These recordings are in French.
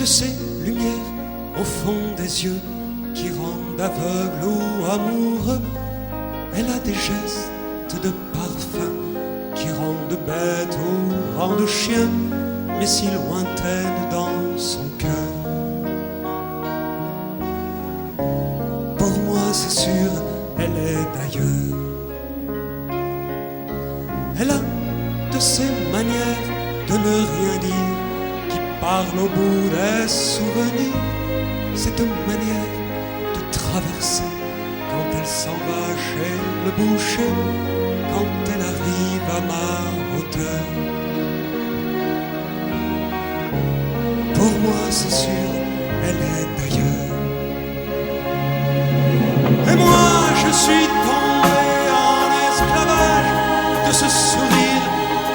ces lumières au fond des yeux qui rendent aveugle ou amoureux. Elle a des gestes de parfum qui rendent bête ou rendent chien, mais si lointaine dans son cœur. Pour moi c'est sûr, elle est d'ailleurs. Elle a de ces manières de ne rien dire qui parlent au bout des souvenirs. Cette manière de traverser quand elle s'en va chez le boucher, quand elle arrive à ma hauteur. Pour moi c'est sûr, elle est d'ailleurs. Et moi je suis tombé en esclavage de ce sourire,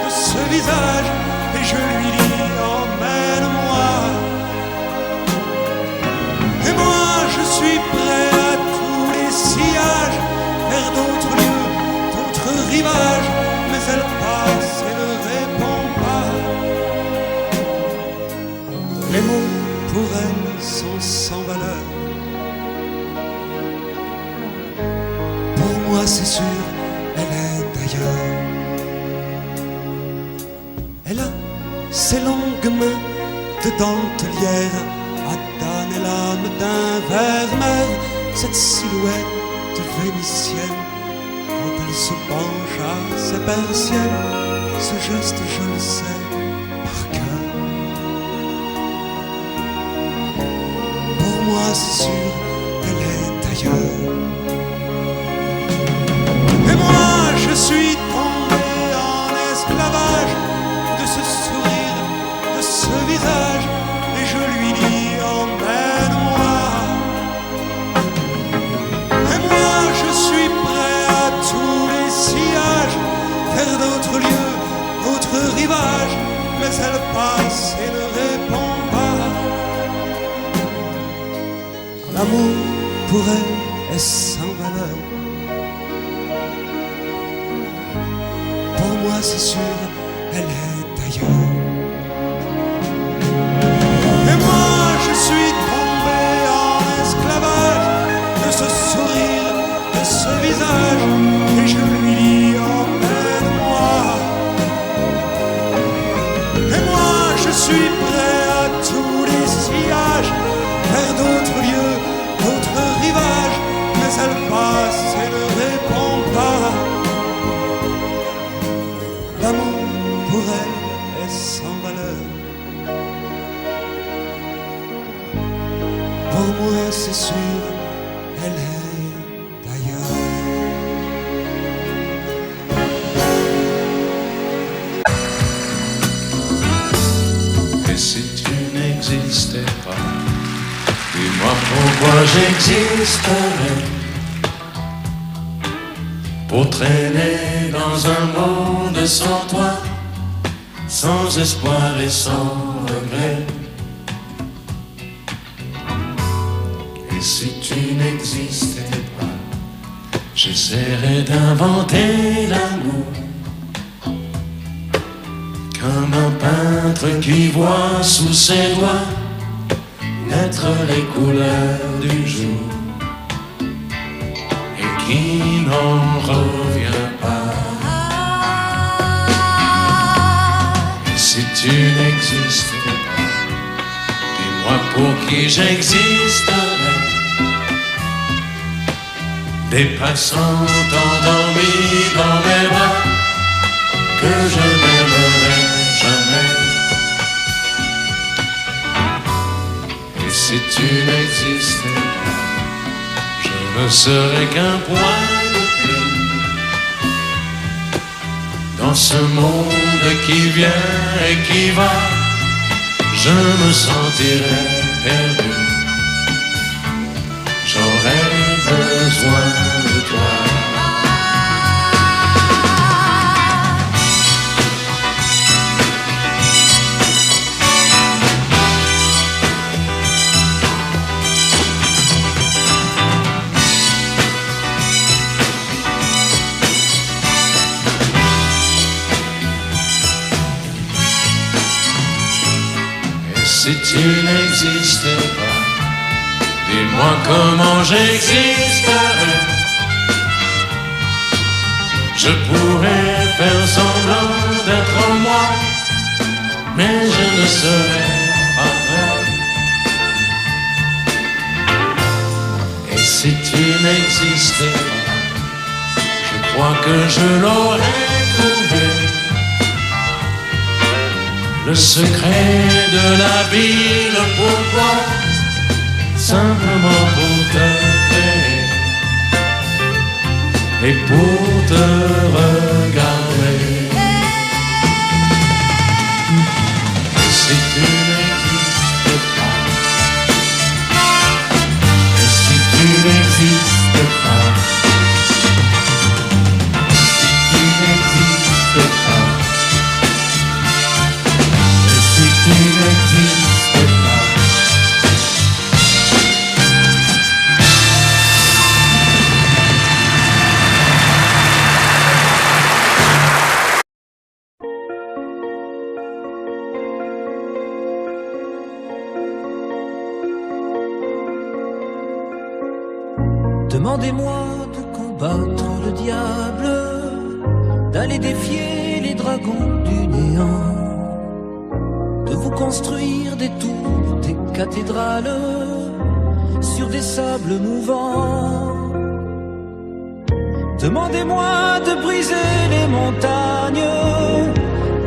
de ce visage, et je lui dis emmène-moi. Et moi je suis prêt à tous les sillages, vers d'autres lieux, d'autres rivages, mais elle passe et ne répond pas. Les mots pour elle sont sans valeur. Pour moi c'est sûr, elle est d'ailleurs. Elle a ses longues mains de dentelière, Adane et l'âme d'un vermeer, cette silhouette vénitienne quand elle se penche à ses persiennes, ce geste je le sais par cœur. Pour moi c'est sûr, elle est d'ailleurs. Et moi je suis tombé en esclavage de ce sourire, de ce visage, et je lui dis emmène-moi. Et moi je suis prêt à tous les sillages, vers d'autres lieux, d'autres rivages, mais elle passe et ne répond pas. L'amour pour elle est sans valeur. Pour moi c'est sûr, elle est d'ailleurs. Et moi je suis tombé en esclavage de ce sourire, de ce visage, et je lui dis emmène-moi. Et moi je suis prêt à tous les sillages, vers d'autres lieux, d'autres rivages, mais elle passe et ne répond pas. L'amour pour elle est sans valeur. Pour moi c'est sûr, elle est d'ailleurs. Et si tu n'existais pas, dis-moi pourquoi j'existerais. Pour traîner dans un monde sans toi, sans espoir et sans regret. Et si tu n'existais pas, j'essaierais d'inventer l'amour, comme un peintre qui voit sous ses doigts naître les couleurs du jour et qui n'en revient pas. Et si tu n'existais pas, dis-moi pour qui j'existerais. Des passants endormis dans mes bras que je n'aimerais jamais. Et si tu n'existais pas, je ne serais qu'un point de plus dans ce monde qui vient et qui va. Je me sentirais perdu. J'aurais besoin de toi. si tu n'existais pas, dis-moi comment j'existerais. Je pourrais faire semblant d'être moi, mais je ne serais pas vrai. Et si tu n'existais pas, je crois que je l'aurais trouvé. Le secret de la vie, le pourquoi, simplement pour te créer et pour te regarder. Et si tu n'existes pas, et si tu n'existes pas, si tu n'existes pas, et si tu n'existes pas. Demandez-moi de combattre le diable, d'aller défier les dragons du néant, de vous construire des tours, des cathédrales sur des sables mouvants. Demandez-moi de briser les montagnes,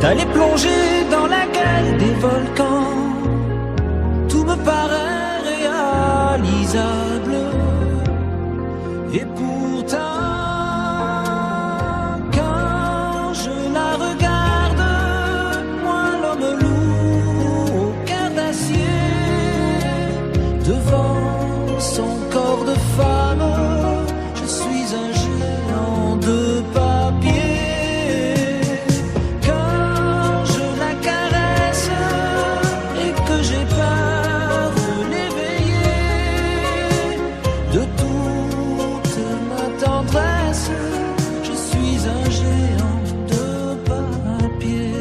d'aller plonger dans la gueule des volcans. Tout me paraît réalisable. Et pourtant, quand je la regarde, moi l'homme lourd au cœur d'acier, devant son corps de femme, je suis un géant de papier. Quand je la caresse et que j'ai peur de l'éveiller, de tout tendresse, je suis un géant de papier.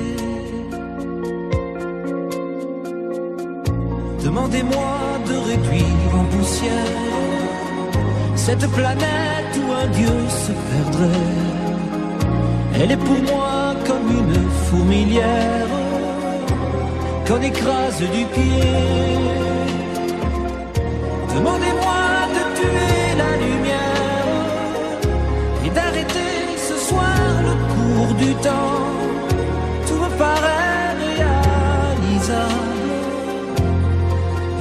Demandez-moi de réduire en poussière cette planète où un dieu se perdrait. Elle est pour moi comme une fourmilière qu'on écrase du pied. Demandez-moi de tuer la lumière et d'arrêter ce soir le cours du temps. Tout me paraît réalisable.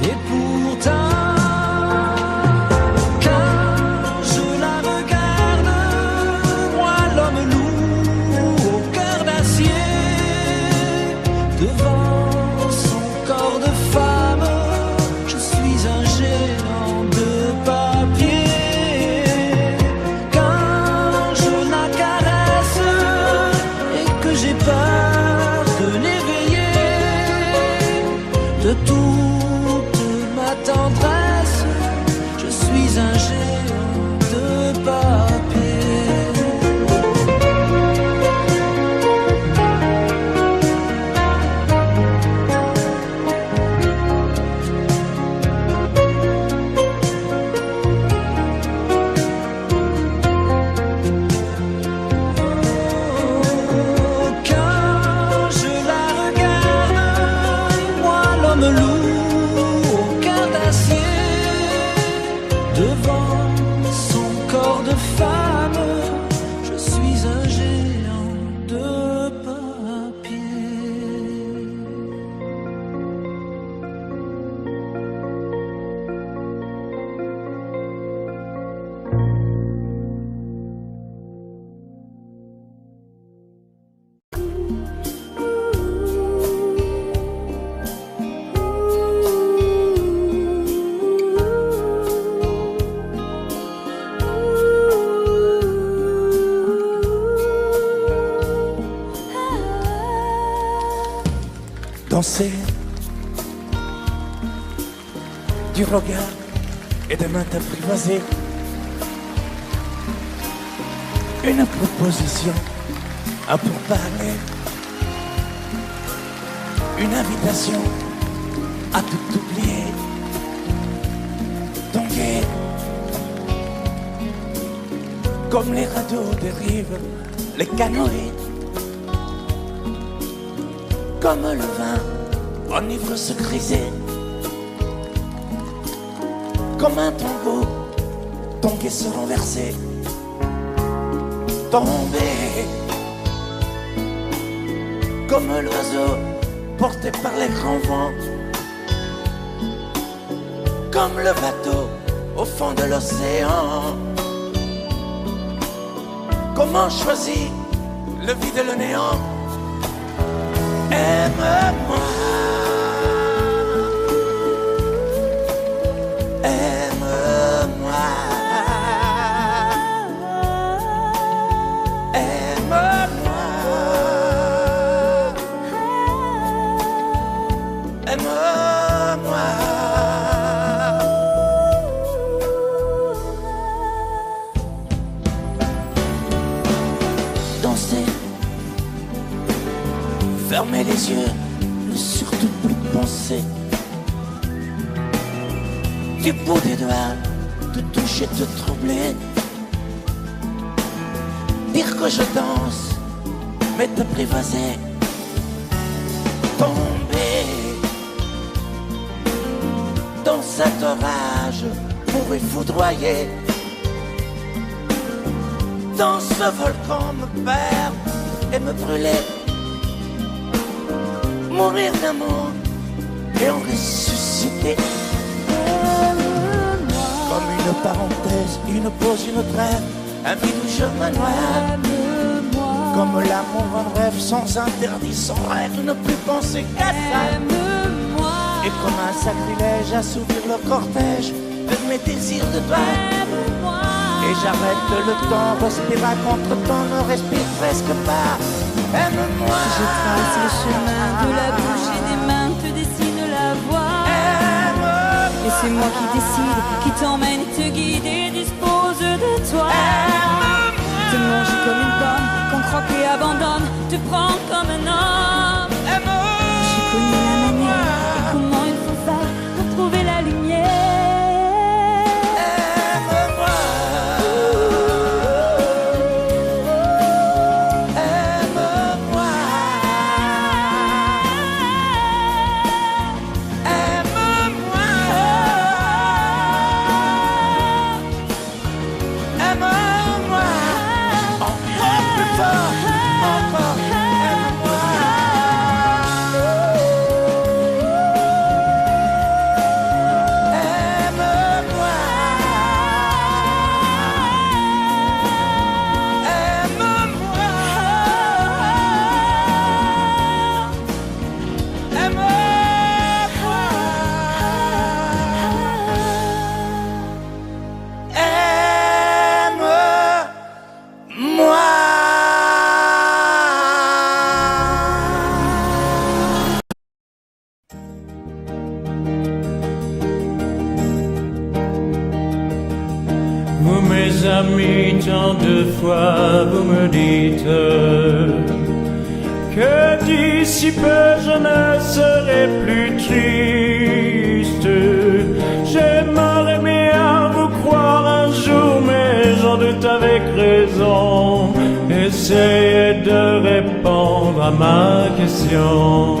Et pourtant, quand je la regarde, moi l'homme lourd au cœur d'acier, devant son corps de femme, je suis un géant de papier. De toute ma tendresse, je suis un géant de papier. Danser du regard et de mains apprivoisées, une proposition à pourparler, une invitation à tout oublier. Tanguer, comme les radeaux dérivent, les canoës, comme le vin enivre se griser, comme un tombeau, tanguer se renverser, tomber, comme l'oiseau porté par les grands vents, comme le bateau au fond de l'océan. Comment choisir le vide et le néant? Aime-moi, aime-moi, aime-moi, aime-moi. Danser, fermer les yeux, ne surtout plus penser. Du bout des doigts, te toucher, te troubler. Dire que je danse, mais te privaser. Tomber dans cet orage pour y foudroyer. Dans ce volcan me perdre et me brûler. Mourir d'amour et en ressusciter. Comme une parenthèse, une pause, une trêve, un vide où je me noie. Comme l'amour en rêve, sans interdit, sans règle, ne plus penser qu'à ça. Et comme un sacrilège, assouvir le cortège de mes désirs de toi. Et j'arrête le temps, respire à contre-temps, ne respire presque pas. Aime-moi. Je trace le chemin de la bouche et des mains te dessine la voie. Et c'est moi qui décide, qui t'emmène, te guide et dispose de toi. Te mange comme une pomme, qu'on croque et abandonne, te prends comme un homme. Je connais la manière et comment il faut faire pour trouver la lumière. Vous mes amis, tant de fois vous me dites que d'ici peu je ne serai plus triste. J'aimerais bien vous croire un jour, mais j'en doute avec raison. Essayez de répondre à ma question.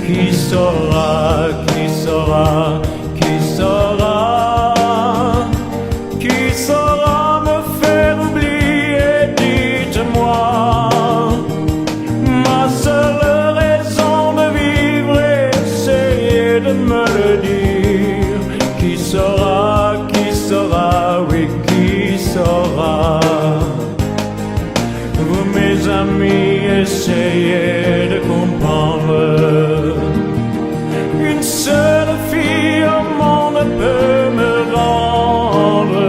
Qui saura, qui saura, qui saura? Qui saura me faire oublier, dites-moi. Ma seule raison de vivre, essayez de me le dire. Qui saura, oui, qui saura? Vous mes amis, essayez de comprendre. Une seule fille au monde peut me rendre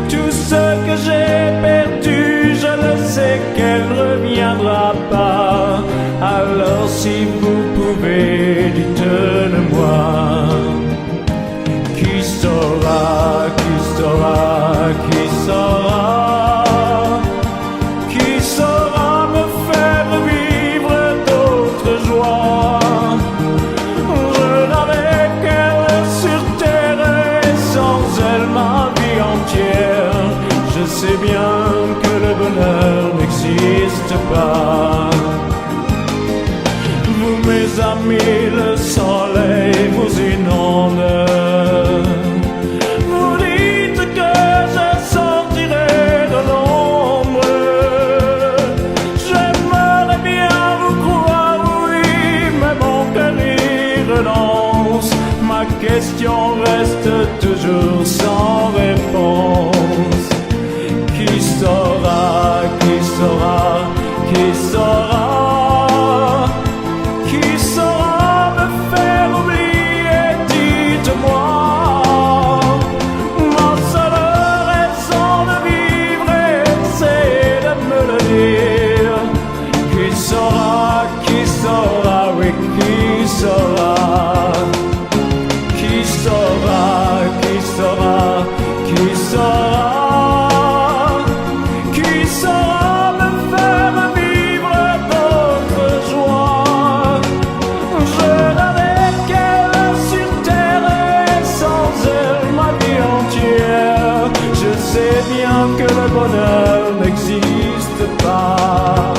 tout ce que j'ai perdu. Je le sais qu'elle reviendra pas. Alors si vous pouvez, dites-le-moi. Qui saura, qui saura, qui saura? Qui saura me faire vivre d'autres joies? que le bonheur n'existe pas. Vous, mes amis, le soleil vous inonde. Vous dites que je sortirai de l'ombre. J'aimerais bien vous croire, oui, mais mon cœur y renonce. Ma question reste toujours sans réponse. Qui saura, qui saura, qui saura? Qui saura me faire oublier, dites-moi. Ma seule raison de vivre, c'est de me le dire. Qui saura, oui, qui saura? Qui saura, qui saura, qui saura? Qui saura me faire vivre d'autres joies? Je n'avais qu'elle sur terre et sans elle ma vie entière. Je sais bien que le bonheur n'existe pas.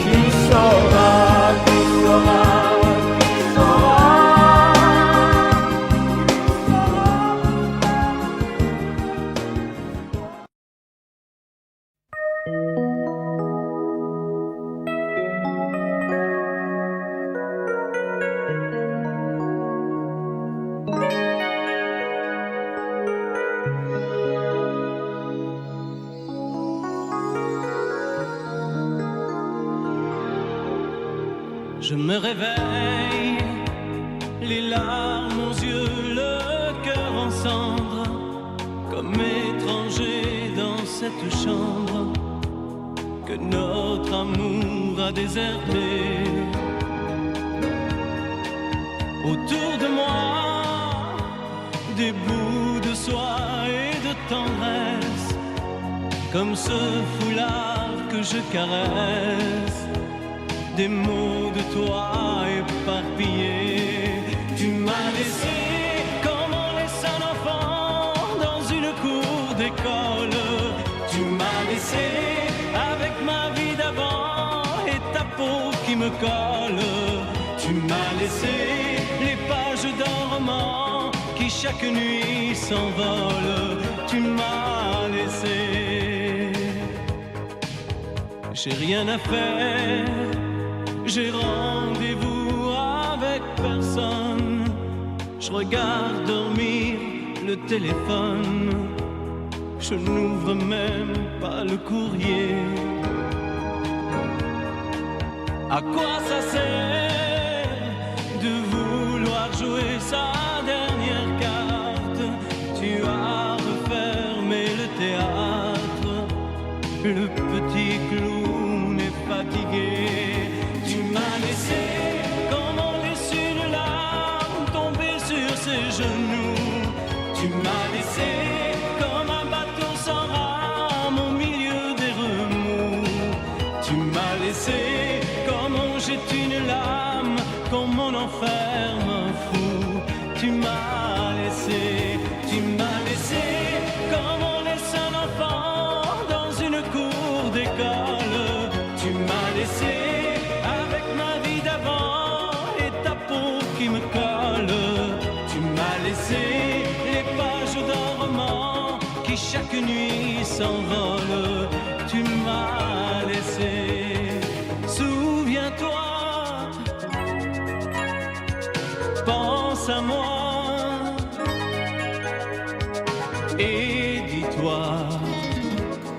Qui saura, qui saura, qui saura? Je me réveille, les larmes aux yeux, le cœur en cendres, comme étranger dans cette chambre que notre amour a déserté. Autour de moi, des bouts de soie et de tendresse, comme ce foulard que je caresse. Des mots de toi éparpillés. Tu m'as laissé comme on laisse un enfant dans une cour d'école. Tu m'as laissé avec ma vie d'avant et ta peau qui me colle. Tu m'as laissé les pages d'un roman qui chaque nuit s'envolent. Tu m'as laissé. J'ai rien à faire. J'ai rendez-vous avec personne. Je regarde dormir le téléphone. Je n'ouvre même pas le courrier. À quoi ça sert de vouloir jouer sa dernière carte? Tu as refermé le théâtre. Le petit clown est fatigué. Tu m'as laissé comme on laisse une larme tomber sur ses genoux. Tu m'as laissé comme un bateau sans rame au milieu des remous. Tu m'as laissé comme on jette une lame, comme on enferme un fou. Tu m'as laissé comme on laisse un enfant dans une cour d'école. Tu m'as laissé avec ma vie d'avant et ta peau qui me colle. Tu m'as laissé les pages d'un roman qui chaque nuit s'envole. Tu m'as laissé. Souviens-toi, pense à moi et dis-toi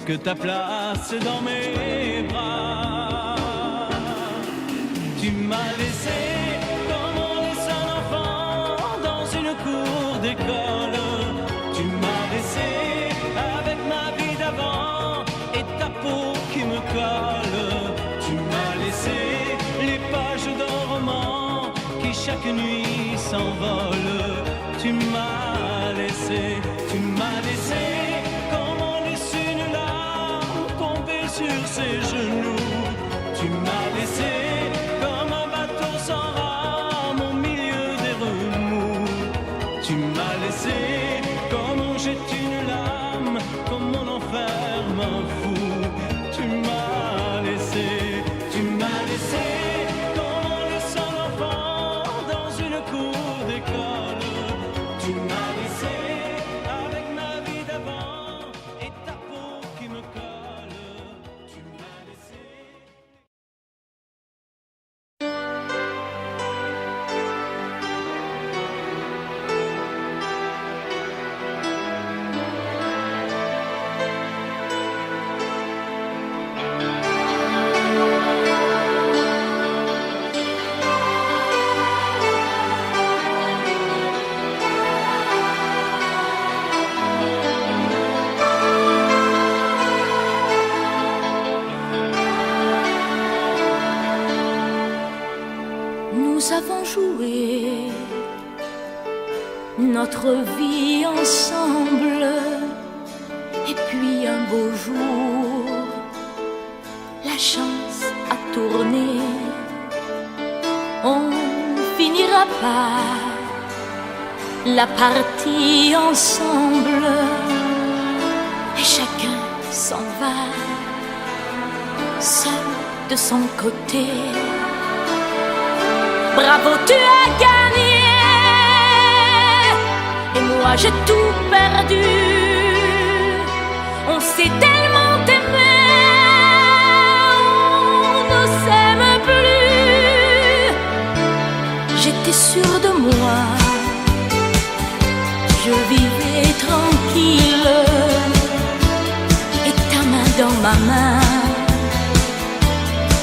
que ta place est dans mes bras. Tu m'as laissé comme on laisse un enfant dans une cour d'école. Tu m'as laissé avec ma vie d'avant et ta peau qui me colle. Tu m'as laissé les pages d'un roman qui chaque nuit s'envolent. Tu m'as laissé comme on laisse une larme tomber sur ses genoux. Tu m'as laissé comme un bateau sans rame au milieu des remous. Tu m'as laissé comme on jette une lame, comme on enferme un jouer notre vie ensemble. Et puis un beau jour, la chance a tourné. On finira par la partie ensemble. Et chacun s'en va, seul de son côté. Bravo, tu as gagné. Et moi j'ai tout perdu. On s'est tellement aimé, on ne s'aime plus. J'étais sûre de moi, je vivais tranquille. Et ta main dans ma main,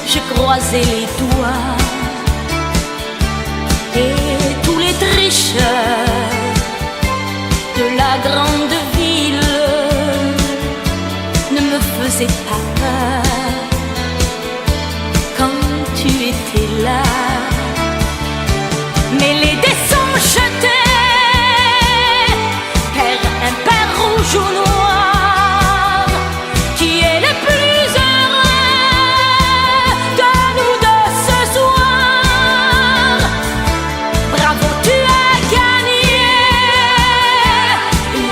je croisais les doigts. Et tous les tricheurs de la grande ville ne me faisaient pas peur quand tu étais là. Mais les dés sont jetés, père impair, rouge ou noir. Qui est le plus heureux de nous deux ce soir? Bravo, tu as gagné.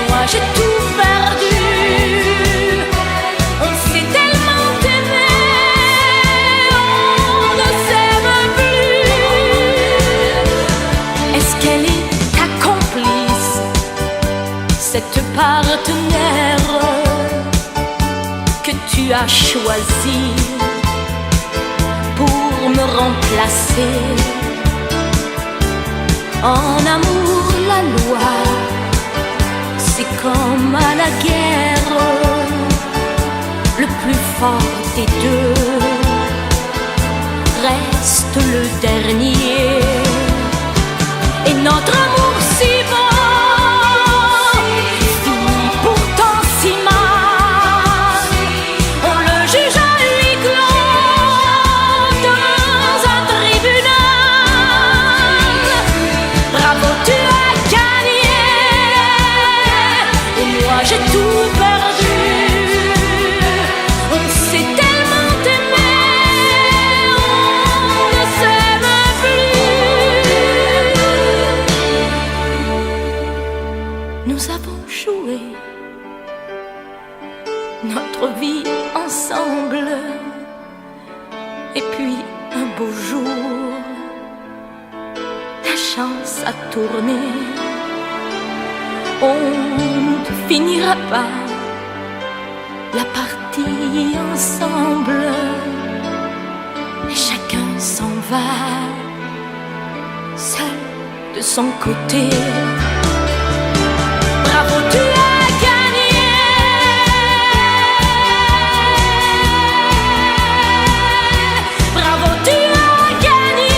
Moi j'ai tout perdu. On s'est tellement aimé, on ne s'aime plus. Est-ce qu'elle est ta complice, cette partenaire que tu as choisi pour me remplacer? En amour, la loi, c'est comme à la guerre, le plus fort des deux reste le dernier. Et notre amour si beau finit pourtant si mal. On le juge à huis clos dans un tribunal. Bravo, tu as gagné. Et moi j'ai tout perdu. On s'est tellement aimé, on ne s'aime plus. Nous avons joué notre vie ensemble. Et puis un beau jour, la chance a tourné. On ne finira pas la partie ensemble. Et chacun s'en va, seul de son côté. Bravo, tu as gagné. Bravo, tu as gagné.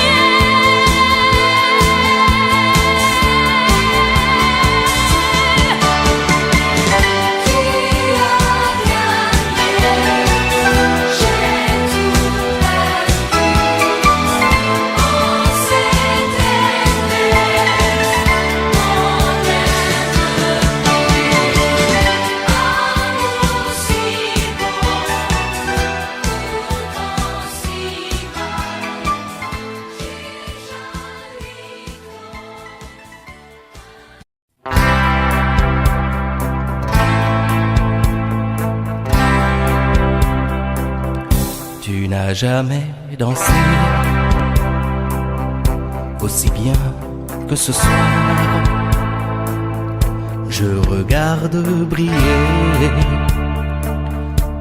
Tu n'as jamais dansé aussi bien que ce soir. Je regarde briller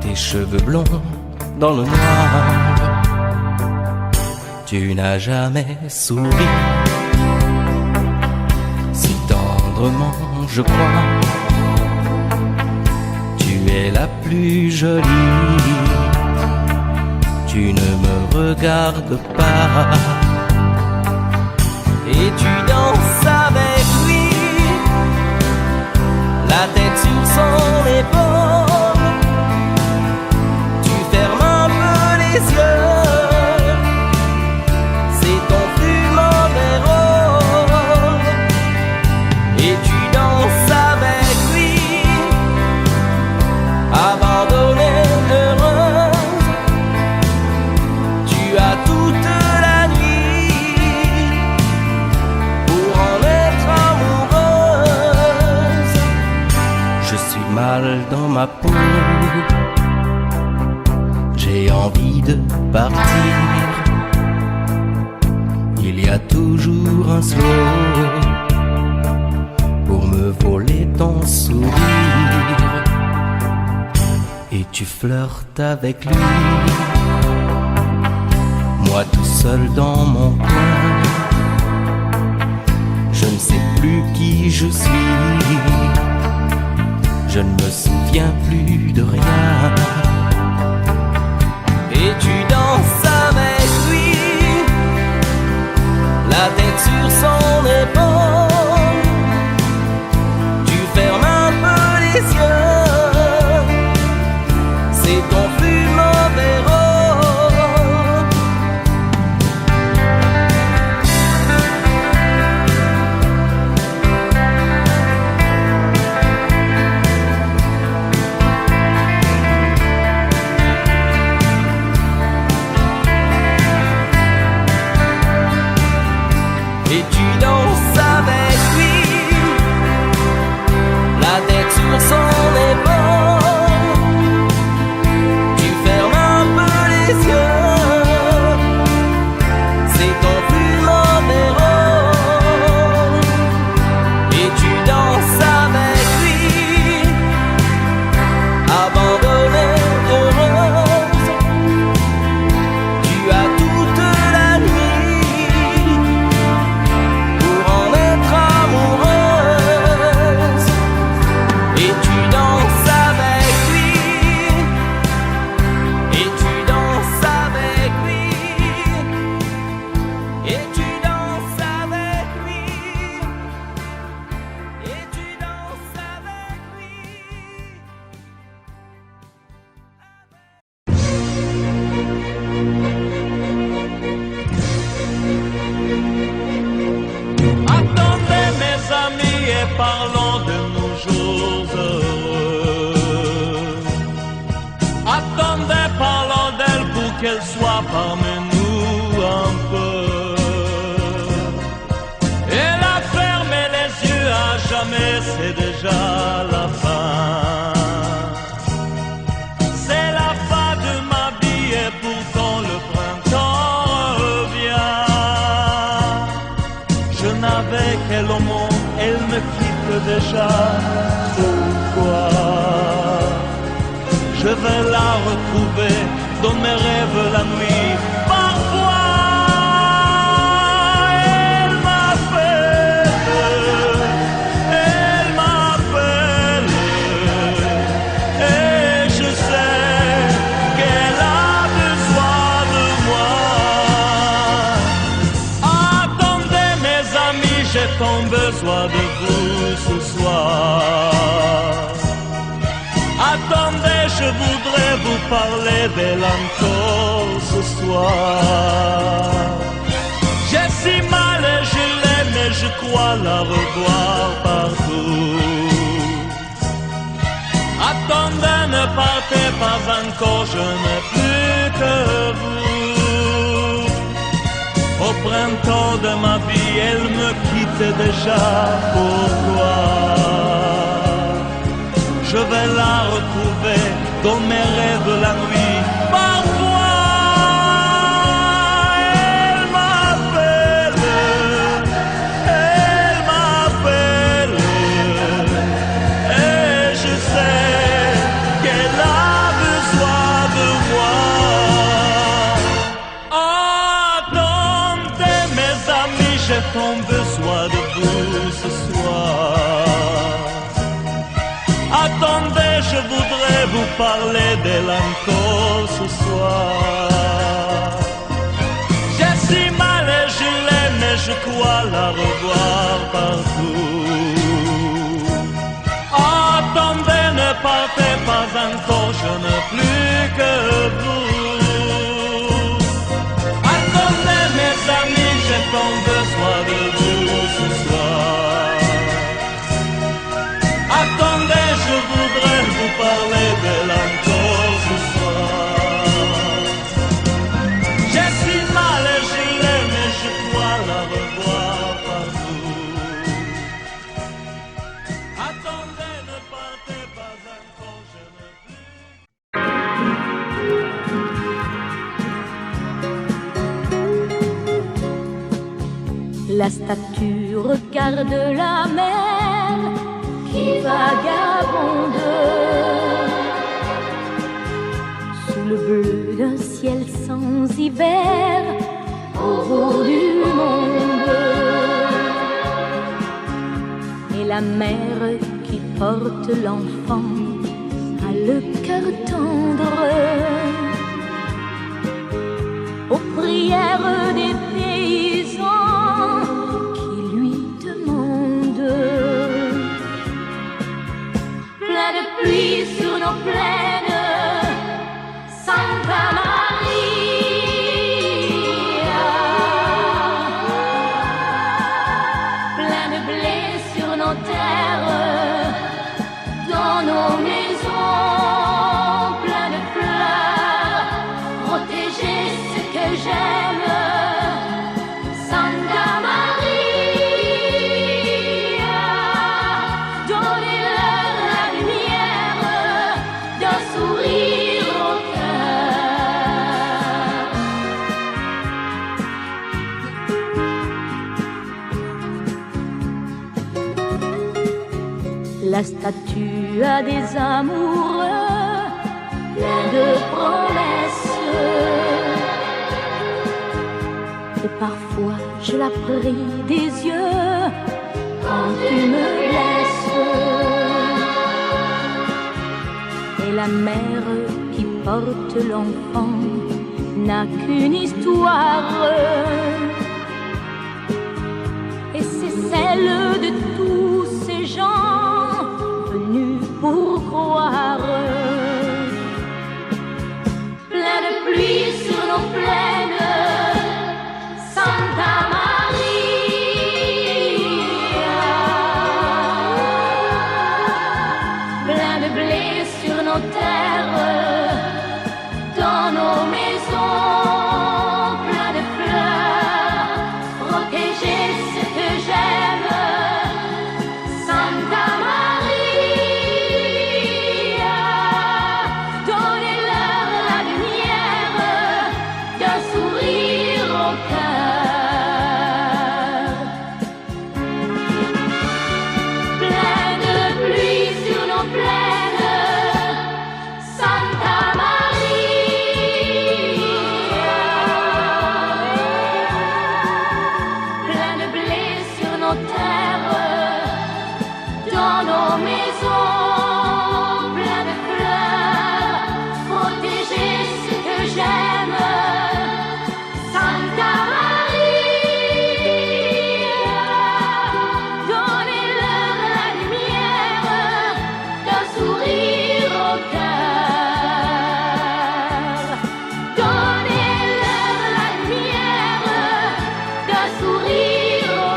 tes cheveux blonds dans le noir. Tu n'as jamais souri si tendrement, je crois. Tu es la plus jolie. Tu ne me regardes pas et tu danses avec lui, la tête sur son épaule. Tu fermes un peu les yeux, c'est ton flux mauvais rôle. envie de partir, il y a toujours un slow pour me voler ton sourire. Et tu flirtes avec lui, moi tout seul dans mon coin. Je ne sais plus qui je suis, je ne me souviens plus de rien. Et tu danses avec lui, la tête sur son épaule. Tu fermes un peu les yeux, c'est ton plus mauvais rôle. Et tu danses avec lui, la tête sur son épaule. Tu fermes un peu les yeux, c'est ton plus mauvais rôle. Et tu danses avec lui, abandonnée, heureuse. Tu as toute la nuit pour en être amoureuse. Et tu danses avec lui, et tu danses avec lui, et tu danses avec lui, et tu danses avec lui. Attendez mes amis et parlons de nos jours heureux. Attendez, parlons d'elle pour qu'elle soit parmi nous un peu. Elle a fermé les yeux à jamais, c'est déjà la fin. C'est la fin de ma vie et pourtant le printemps revient. Je n'avais qu'elle au monde, elle me quitte déjà. Pourquoi? Je vais la retrouver dans mes rêves la nuit. Parfois, elle m'appelle, et je sais qu'elle a besoin de moi. Attendez mes amis, j'ai tant besoin de vous ce soir. Attendez, je voudrais vous parler d'elle encore ce soir. J'ai si mal et je l'aime et je crois la revoir partout. Attendez, ne partez pas encore, je n'ai plus que vous. Au printemps de ma vie, elle me quitte déjà. Pourquoi? Je vais la retrouver dans mes rêves la nuit. Parfois, elle m'appelle, et je sais qu'elle a besoin de moi. Attendez mes amis, j'ai tant besoin de vous ce soir. Attendez, je voudrais vous parler d'elle encore ce soir. J'ai si mal et je l'aime et je crois la revoir partout. Attendez, ne partez pas encore, je n'ai plus que vous. Attendez mes amis, j'ai tant besoin de vous ce soir. Attendez, je voudrais vous parler d'elle encore ce soir. J'ai si mal et je l'aime et je crois la revoir partout. Attendez, ne partez pas encore, je ne veux plus. La statue regarde la mer qui vagabonde sous le bleu d'un ciel sans hiver au bout du monde. Et la mère qui porte l'enfant a le cœur tendre aux prières des paysans qui lui demandent. Plein de pluie sur nos plaines, Santa Maria. Plein de blé sur nos terres, dans nos maisons, plein de fleurs, protéger ce que j'aime, Santa Maria. Donnez-leur la lumière d'un sourire au cœur. La statue a des amoureux plein de promesses. Et parfois je la prie des yeux quand tu me laisses. Et la mère qui porte l'enfant n'a qu'une histoire, et c'est celle de tous ces gens venus pour croire. Plein de pluie sur nos plaines, Santa Maria. Plein de blé sur nos terres, dans nos maisons, plein de fleurs, protéger ce que j'aime, Santa Maria. Donnez-leur la lumière d'un sourire au cœur. Plein de pluie sur nos plaines, Santa Maria. Plein de blé sur nos terres, dans nos maisons, plein de fleurs, protéger ce que j'aime, Santa Maria. Donnez-leur la lumière d'un sourire au cœur. Donnez-leur la lumière d'un sourire au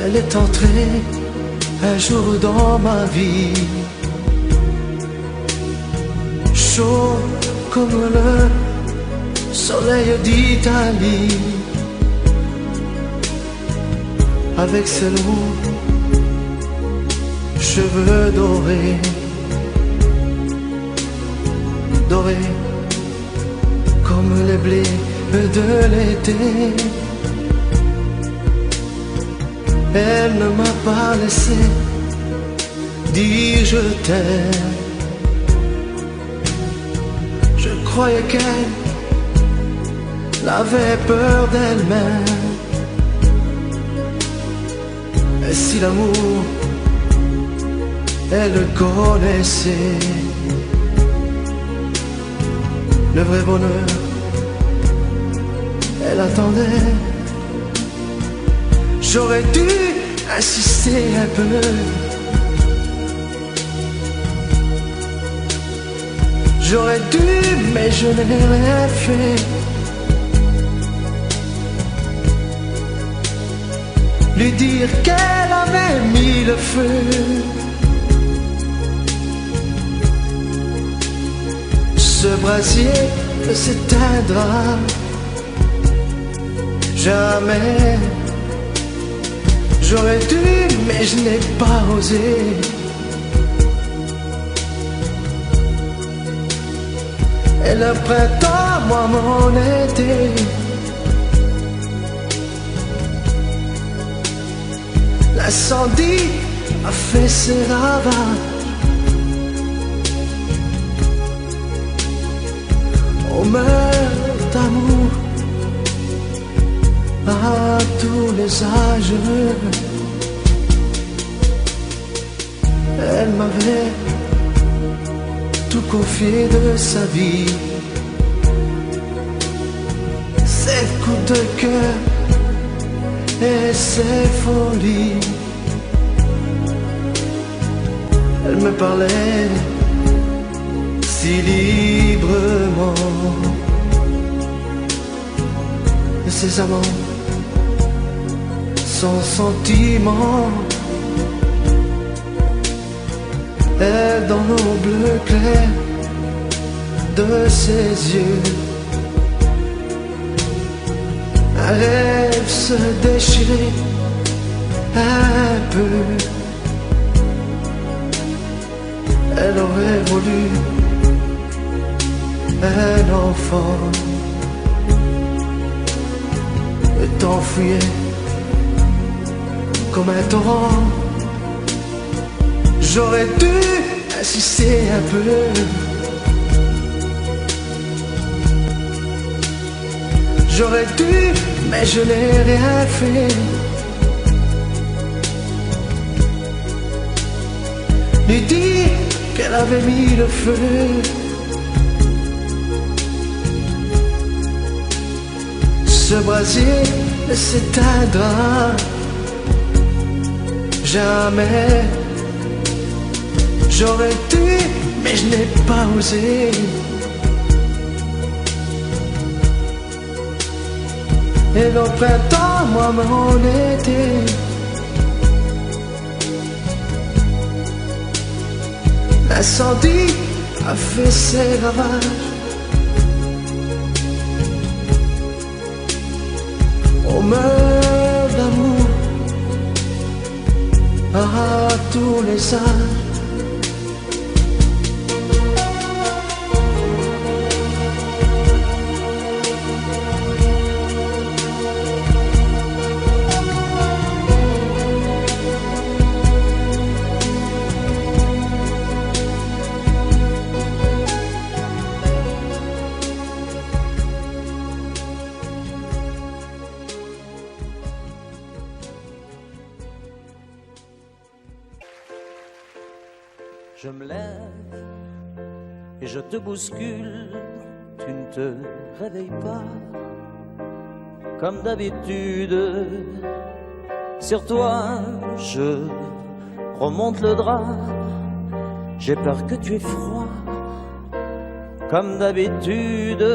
Elle est entrée un jour dans ma vie, chaud comme le soleil d'Italie, avec ses longs cheveux dorés, dorés comme les blés de l'été. Elle ne m'a pas laissé dire je t'aime. Je croyais qu'elle avait peur d'elle-même. Et si l'amour, elle le connaissait, le vrai bonheur, elle attendait. J'aurais dû insister un peu, J'aurais dû, mais je n'ai rien fait. Lui dire qu'elle avait mis le feu. Ce brasier s'éteindra jamais. J'aurais dû, mais je n'ai pas osé. Et le printemps, moi mon été. L'incendie a fait ses ravages. On meurt d'amour à tous les âges. Elle m'avait tout confié de sa vie. Ses coups de cœur et ses folies. Elle me parlait si librement de ses amants, son sentiment. Et dans nos bleus clairs de ses yeux, un rêve se déchirait un peu. Elle aurait voulu un enfant. Le temps fuyait comme un torrent. J'aurais dû insister un peu. J'aurais dû, mais je n'ai rien fait. Lui dire qu'elle avait mis le feu. Ce brasier ne s'éteindra jamais. J'aurais dû, mais je n'ai pas osé. Et le printemps, moi mon été. L'incendie a fait ses ravages. On meurt d'amour à tous les âges. Je me lève et je te bouscule, tu ne te réveilles pas. Comme d'habitude, sur toi je remonte le drap. J'ai peur que tu aies froid. Comme d'habitude,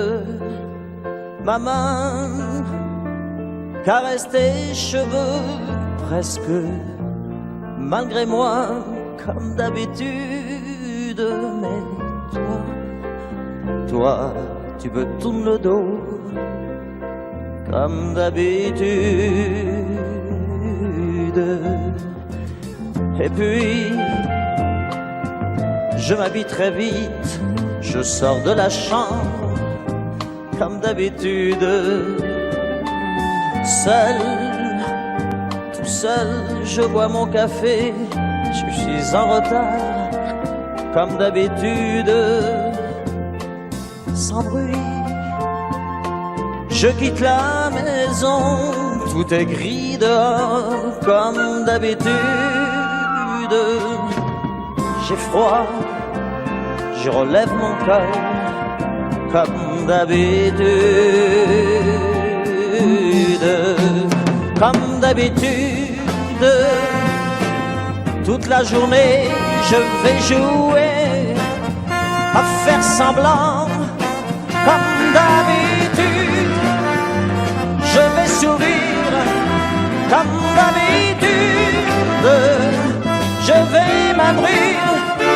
ma main caresse tes cheveux presque malgré moi. Comme d'habitude, mais toi, tu me tournes le dos. Comme d'habitude. Et puis, je m'habille très vite, je sors de la chambre. Comme d'habitude, seul, tout seul, je bois mon café. Je suis en retard, comme d'habitude, sans bruit. Je quitte la maison, tout est gris dehors, comme d'habitude. J'ai froid, je relève mon cœur, comme d'habitude. Comme d'habitude, toute la journée je vais jouer à faire semblant comme d'habitude. Je vais sourire comme d'habitude. Je vais m'abrir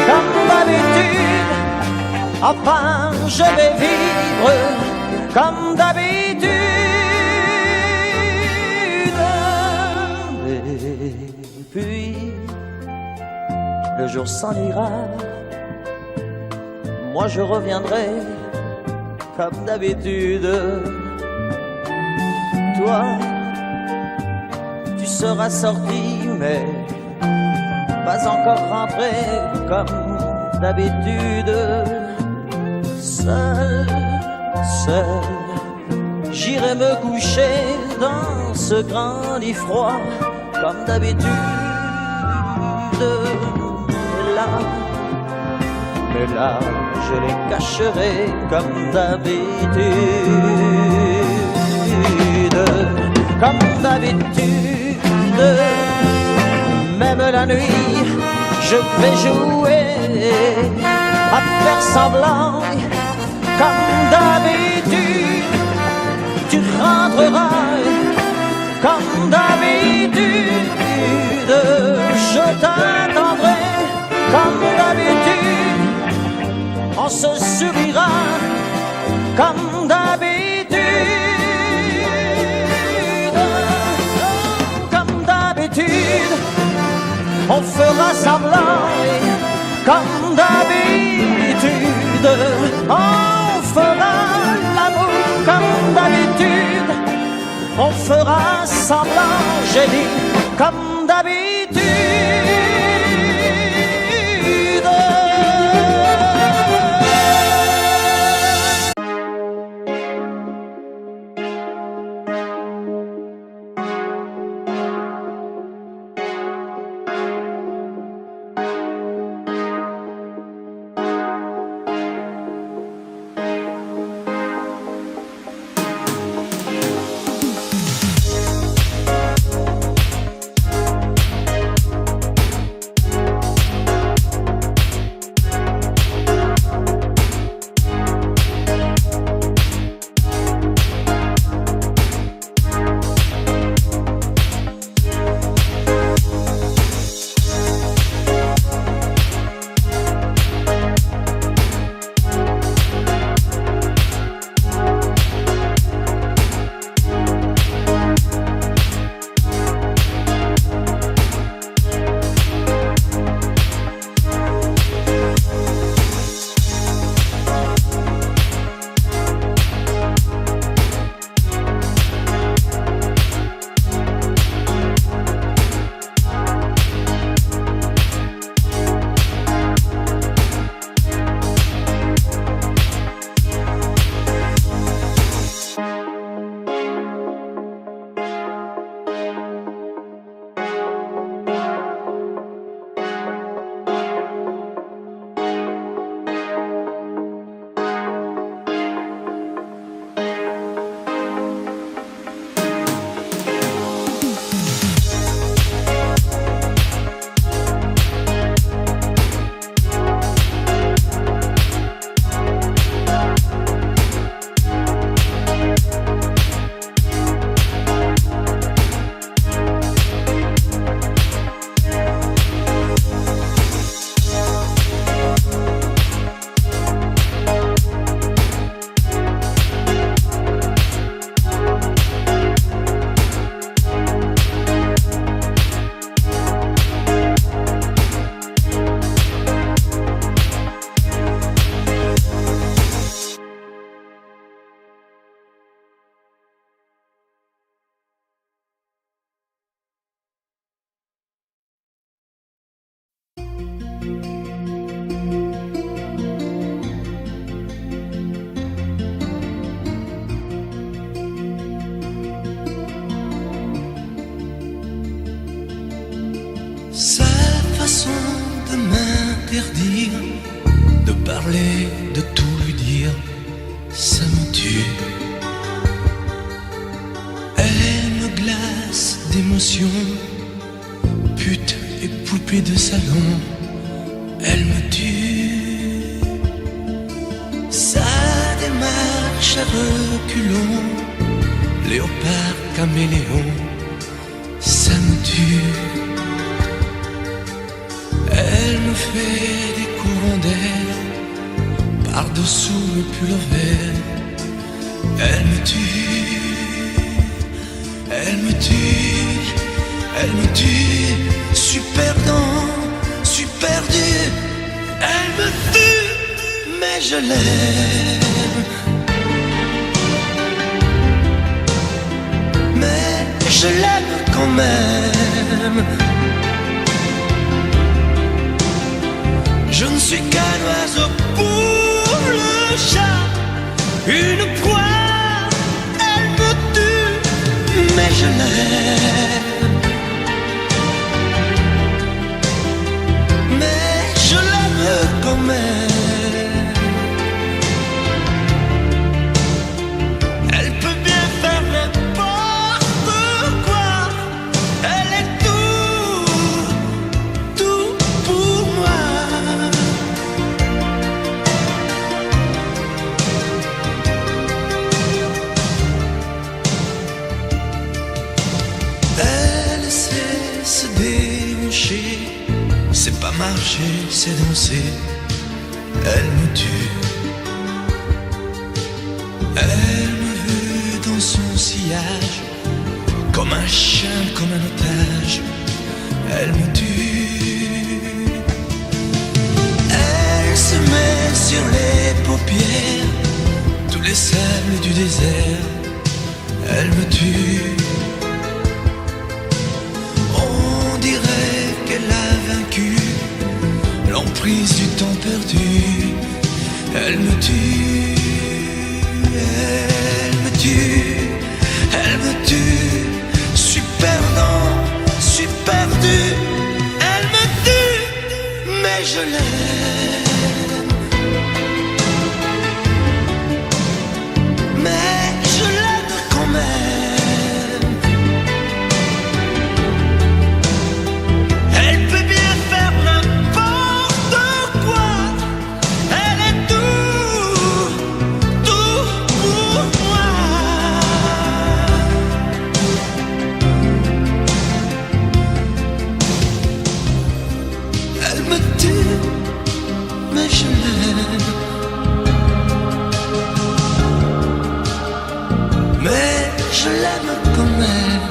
comme d'habitude. Enfin, je vais vivre comme d'habitude. Et puis, le jour s'en ira. Moi je reviendrai comme d'habitude. Toi, tu seras sorti, mais pas encore rentré comme d'habitude. Seul, seul, j'irai me coucher dans ce grand lit froid comme d'habitude. Mais là, je les cacherai comme d'habitude. Comme d'habitude, même la nuit, je vais jouer à faire semblant comme d'habitude. Tu rentreras comme d'habitude. Je t'attendrai comme d'habitude. On se sourira comme d'habitude. Comme d'habitude, on fera semblant comme d'habitude. On fera l'amour comme d'habitude. On fera semblant, j'ai dit, comme d'habitude. m'interdire de parler, de tout lui dire, ça me tue. Elle me glace d'émotion, pute et poupée de salon, elle me tue. cher culot, léopard caméléon, ça me tue. Elle me fait des courants d'air par-dessous le pull vert. Elle me tue, elle me tue, elle me tue. Super dans, super dur. Elle me tue, mais je l'aime. Mais je l'aime quand même. Je ne suis qu'un oiseau pour le chat, une proie, elle me tue, mais je l'aime. Mais je l'aime quand même. Elle peut bien faire n'importe quoi, elle est tout, tout pour moi. Elle sait se déhancher, c'est pas marcher, c'est danser. Elle me tue. Elle me veut dans son sillage, comme un chien, comme un otage. Elle me tue. Elle se met sur les paupières tous les sables du désert. Elle me tue. On dirait qu'elle a vaincu l'emprise du temps perdu. Elle me tue, elle me tue, elle me tue. Super dans, super dur. Elle me tue, mais je l'aime. Mais je l'aime quand même. Elle peut bien faire n'importe quoi. Elle est tout, tout pour moi. Elle me tue, mais je l'aime. Mais je l'aime quand même.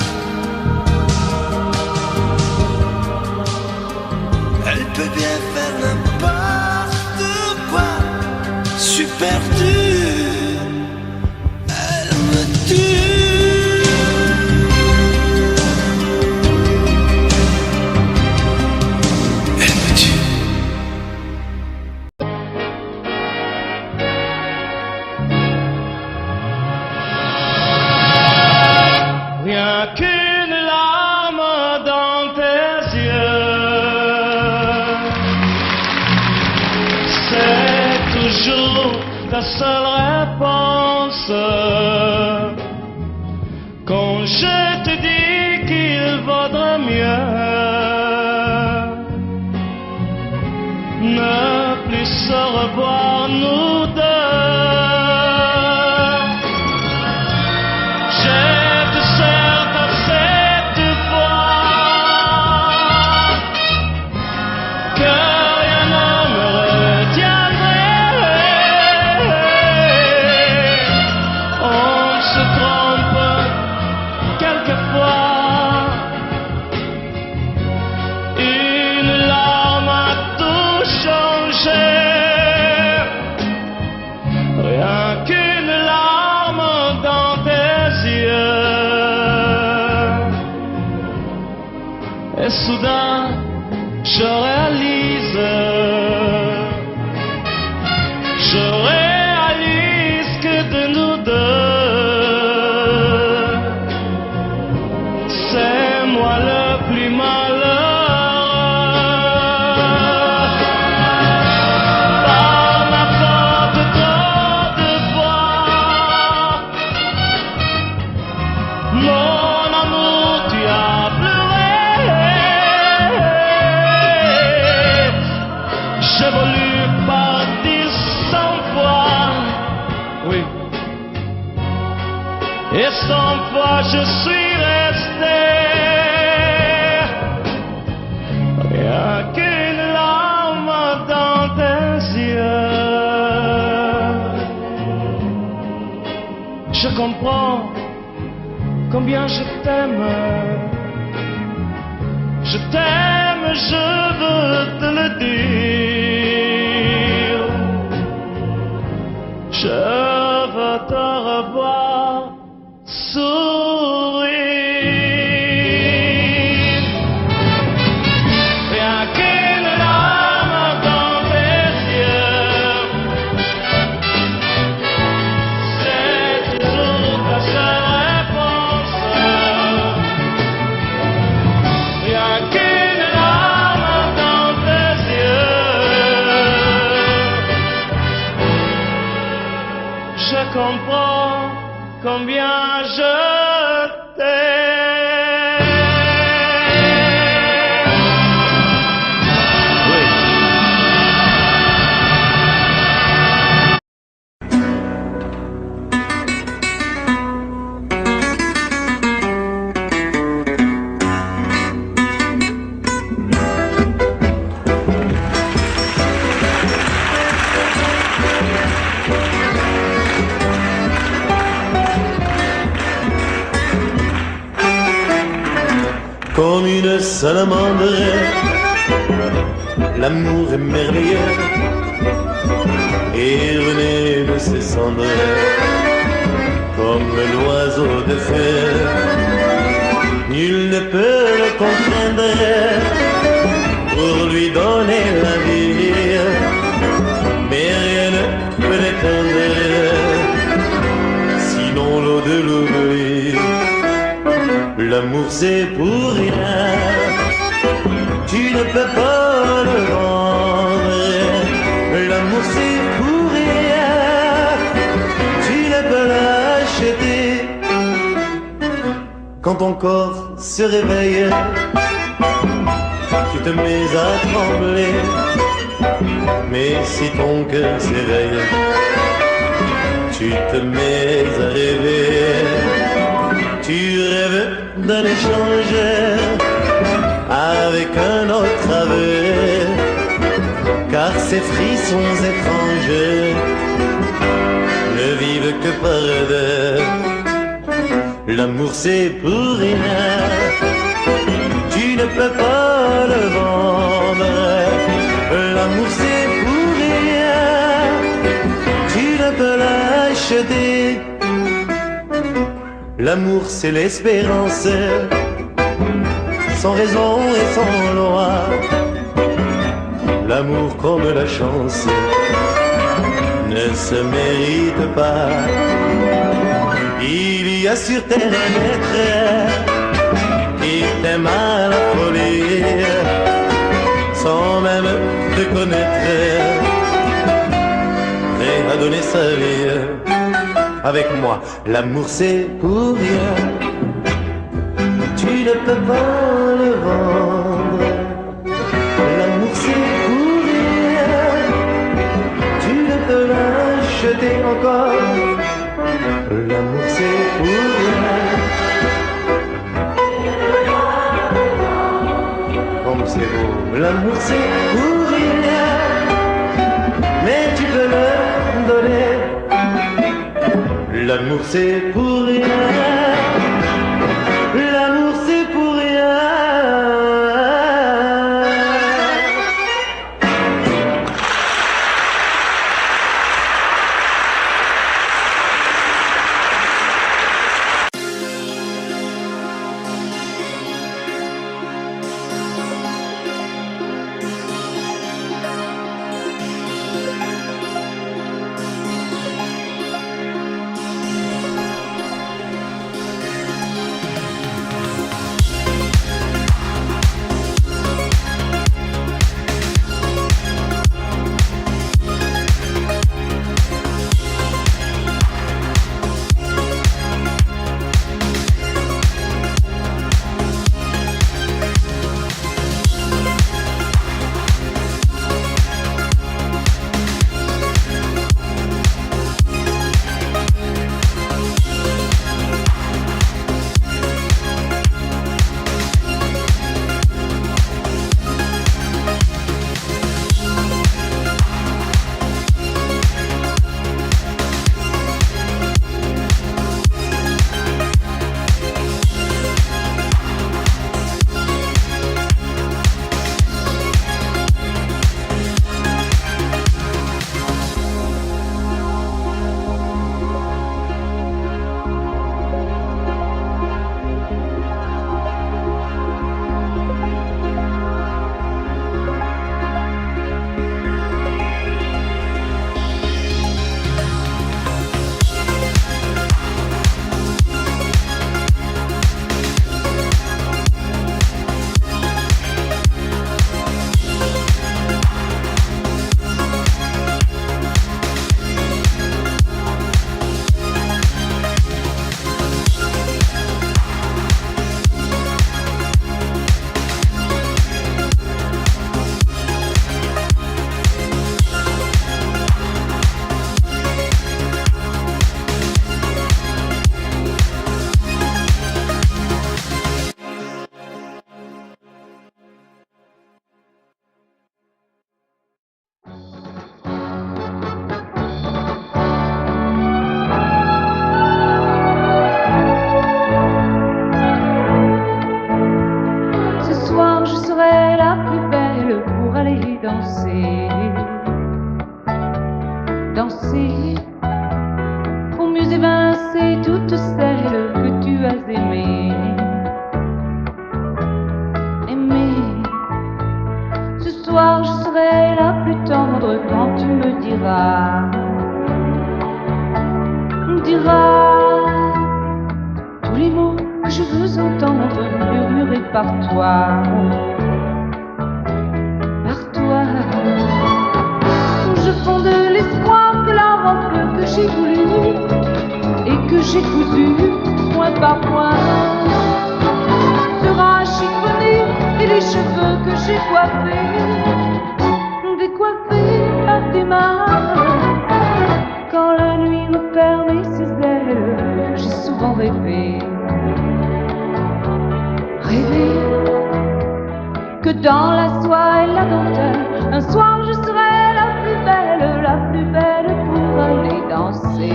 Elle peut bien faire n'importe quoi. Super dur. Elle me tue. Elle me tue. Rien qu'une larme dans tes yeux, c'est toujours ta seule réponse. Quand je te dis qu'il vaudrait mieux ne plus se revoir nous deux. Et soudain, je réalise que de nous deux, c'est moi le plus malheureux. Par ma faute, trop de fois, mon amour, tu as pleuré. J'ai voulu partir 100 fois, oui, combien je t'aime. Je t'aime, je veux te le dire. Je veux te revoir sourire. Rien qu'une larme dans tes yeux, c'est toujours ta seule réponse. Rien qu'une larme dans tes yeux, je comprends combien je t'aime. Oui. Comme une salamandre, l'amour est merveilleux et renaît de ses cendres comme l'oiseau de feu. Nul ne peut le contraindre pour lui donner la vie, mais rien ne peut l'éteindre, sinon l'eau de l'oubli. L'amour c'est pour rien, tu ne peux pas le vendre. L'amour c'est pour rien, tu ne peux l'acheter. Quand ton corps se réveille, tu te mets à trembler. Mais si ton cœur s'éveille, tu te mets à rêver. Tu rêves d'un échange avec un autre aveu, car ces frissons étranges ne vivent que par deux. L'amour c'est pour rien, tu ne peux pas le vendre. L'amour c'est pour rien, tu ne peux l'acheter. L'amour c'est l'espérance, sans raison et sans loi. L'amour comme la chance ne se mérite pas. Il y a sur terre un être qui t'aime à la folie, sans même te connaître, prêt à donner sa vie. Avec moi, l'amour c'est pour rien, tu ne peux pas le vendre. L'amour c'est pour rien, tu ne peux l'acheter encore. L'amour c'est pour rien, comme c'est beau. L'amour c'est pour rien, mais tu peux le donner. L'amour c'est pour rien, l'amour c'est pour rien. danser, danser, pour mieux évincer toutes celles que tu as aimées. Ce soir je serai la plus tendre quand tu me diras tous les mots que je veux entendre murmurés par toi, Je fonde l'espoir que la robe que j'ai voulue et que j'ai cousue point par point sera chiffonnée et les cheveux que j'ai coiffés décoiffés par tes mains. Quand la nuit referme ses ailes, j'ai souvent rêvé que dans la soie et la dentelle, un soir je serai la plus belle pour aller danser.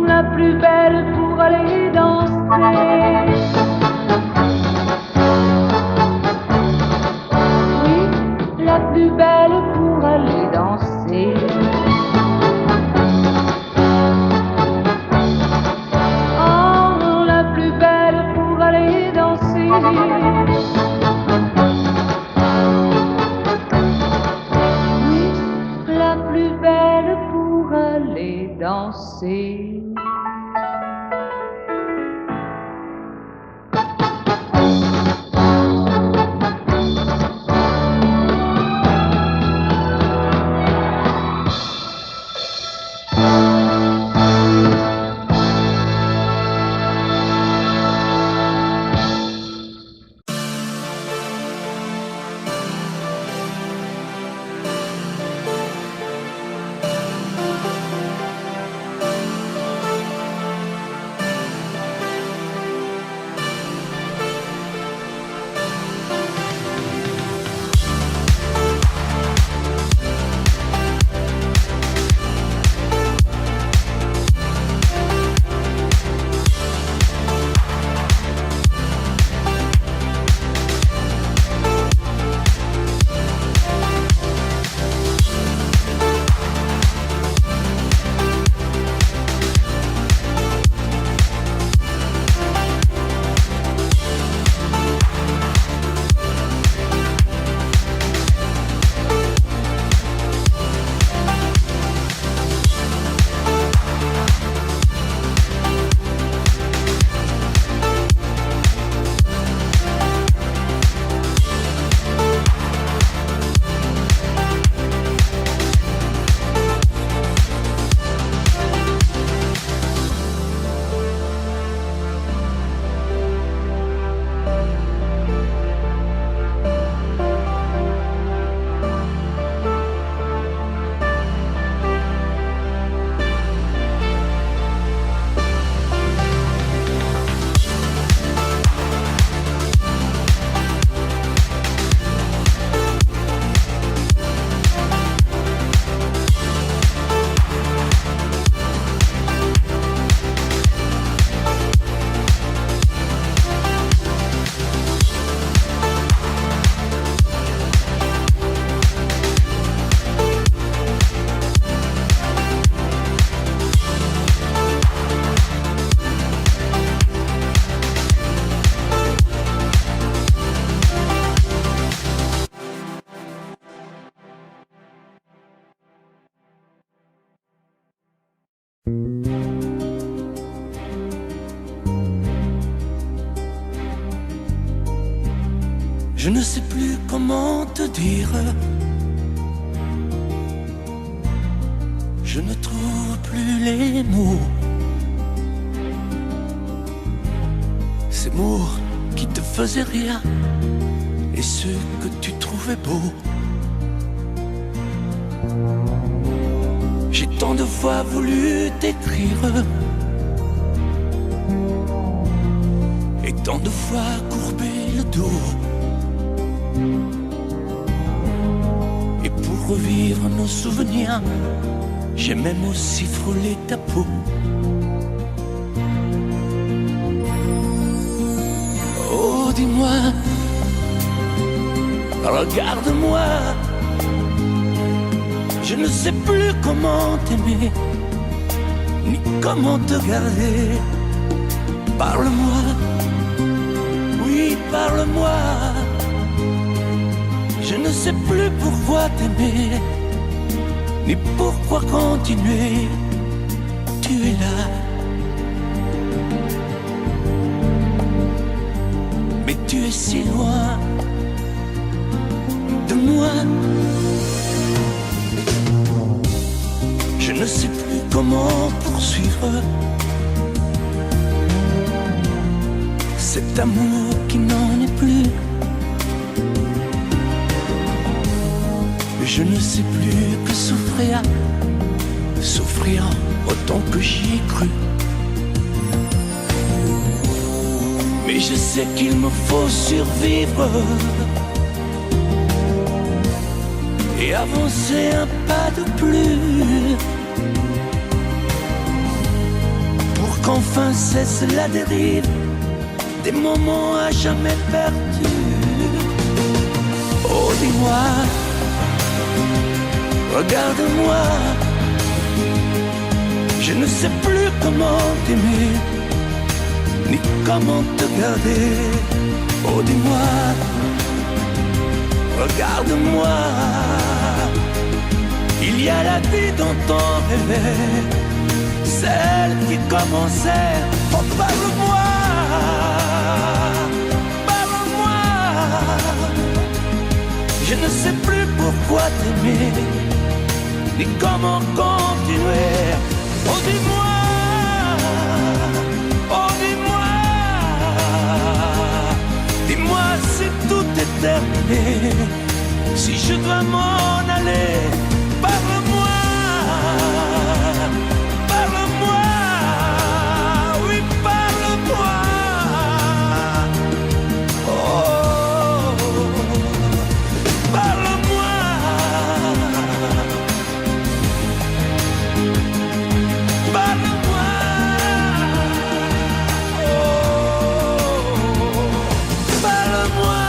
La plus belle pour aller danser. Oui, la plus belle pour aller danser. Oh, la plus belle pour aller danser. Oui, la plus belle pour aller danser. Je ne sais plus comment te dire. Je ne trouve plus les mots. Ces mots qui te faisaient rire et ceux que tu trouvais beaux. J'ai tant de fois voulu t'écrire et tant de fois courbé le dos. Et pour revivre nos souvenirs, j'ai même aussi frôlé ta peau. dis-moi, regarde-moi. Je ne sais plus comment t'aimer, ni comment te garder. Parle-moi, oui, parle-moi. Je ne sais plus pourquoi t'aimer, ni pourquoi continuer. Tu es là, mais tu es si loin de moi. Je ne sais plus comment poursuivre cet amour qui n'en est plus. Je ne sais plus que souffrir, souffrir autant que j'y ai cru. Mais je sais qu'il me faut survivre et avancer un pas de plus pour qu'enfin cesse la dérive des moments à jamais perdus. Oh, dis-moi, regarde-moi. Je ne sais plus comment t'aimer, ni comment te garder. Oh, dis-moi, regarde-moi. Il y a la vie dont on rêvait, celle qui commençait. Oh, parle-moi, parle-moi. Je ne sais plus pourquoi t'aimer, ni comment continuer. Oh, dis-moi, oh, dis-moi, dis-moi si tout est terminé, si je dois m'en aller. Parle-moi, parle-moi, oui, parle-moi. Oh, parle-moi. Parle-moi. Oh, parle-moi.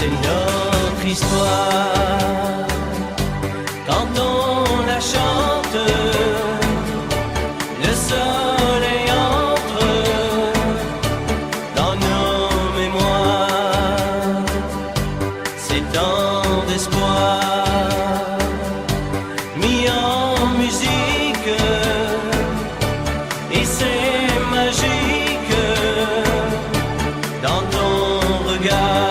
c'est notre histoire. Quand on la chante, le soleil entre dans nos mémoires. C'est tant d'espoir mis en musique, et c'est magique dans ton regard.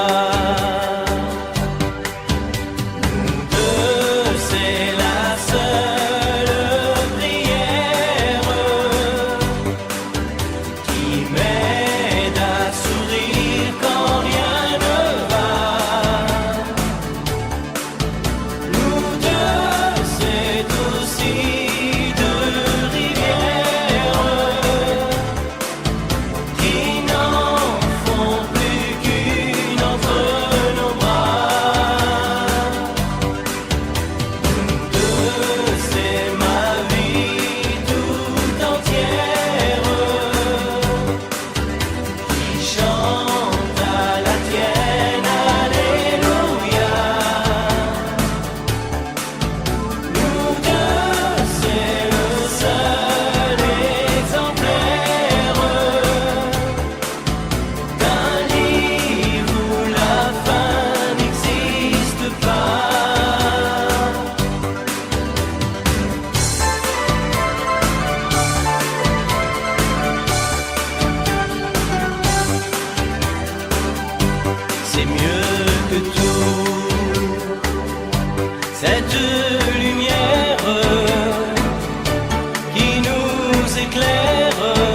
C'est mieux que tout, cette lumière qui nous éclaire.